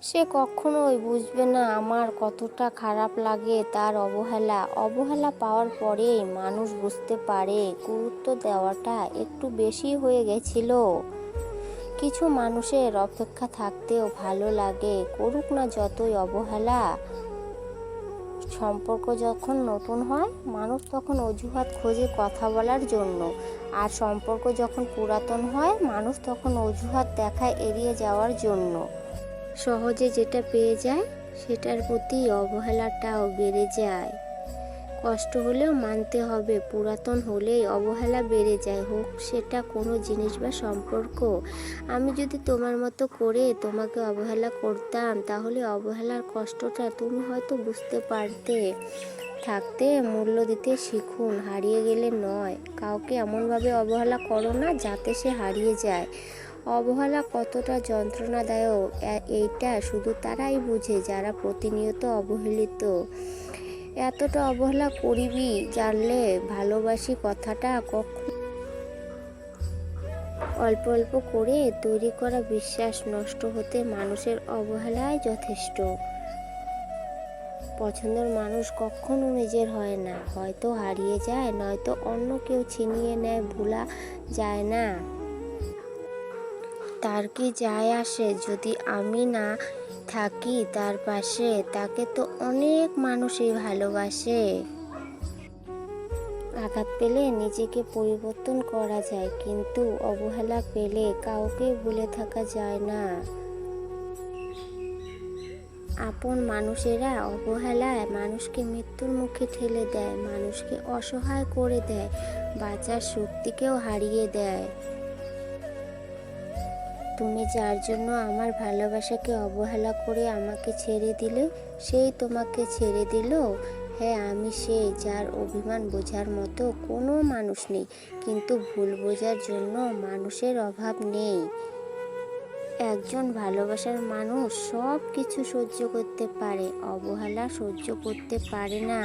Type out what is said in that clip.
সে কখনোই বুঝবে না আমার কতটা খারাপ লাগে তার অবহেলা পাওয়ার পরেই মানুষ বুঝতে পারে গুরুত্ব দেওয়াটা একটু বেশি হয়ে গেছিল। কিছু মানুষের অপেক্ষা থাকতেও ভালো লাগে, করুক না যতই অবহেলা। সম্পর্ক যখন নতুন হয় মানুষ তখন অজুহাত খোঁজে কথা বলার জন্য, আর সম্পর্ক যখন পুরাতন হয় মানুষ তখন অজুহাত দেখায় এড়িয়ে যাওয়ার জন্য। সহজে যেটা পেয়ে যায় সেটার প্রতি অবহেলাটাও বেড়ে যায়। কষ্ট হলেও মানতে হবে, পুরাতন হলেই অবহেলা বেড়ে যায়, হোক সেটা কোনো জিনিস বা সম্পর্ক। আমি যদি তোমার মতো করে তোমাকে অবহেলা করতাম তাহলে অবহেলার কষ্টটা তুমি হয়তো বুঝতে পারতে। থাকতে মূল্য দিতে শিখুন, হারিয়ে গেলে নয়। কাউকে এমনভাবে অবহেলা করো না যাতে সে হারিয়ে যায়। অবহেলা কতটা যন্ত্রণাদায়ক এইটা শুধু তারাই বুঝে যারা প্রতিনিয়ত অবহেলিত। এতটা অবহেলা করিবি জানলে ভালোবাসি কথাটা কখন। অল্প অল্প করে তৈরি করা বিশ্বাস নষ্ট হতে মানুষের অবহেলাই যথেষ্ট। পছন্দের মানুষ কখনো নিজের হয় না, হয়তো হারিয়ে যায়, নয়তো অন্য কেউ ছিনিয়ে নেয়, ভোলা যায় না। তার কি যায় আসে যদি আমি না থাকি তার পাশে, তাকে তো অনেক মানুষই ভালোবাসে। আঘাত পেলে নিজেকে পরিবর্তন করা যায়, কিন্তু অবহেলা পেলে কাউকে ভুলে থাকা যায় না। আপন মানুষেরা অবহেলায় মানুষকে মৃত্যুর মুখে ঠেলে দেয়, মানুষকে অসহায় করে দেয়, বাঁচার শক্তিকেও হারিয়ে দেয়। তুমি যার জন্য আমার ভালোবাসাকে অবহেলা করে আমাকে ছেড়ে দিলে, সেই তোমাকে ছেড়ে দিল। হ্যাঁ, আমি সেই যার অভিমান বোঝার মতো কোনো মানুষ নেই, কিন্তু ভুল বোঝার জন্য মানুষের অভাব নেই। একজন ভালোবাসার মানুষ সব কিছু সহ্য করতে পারে, অবহেলা সহ্য করতে পারে না।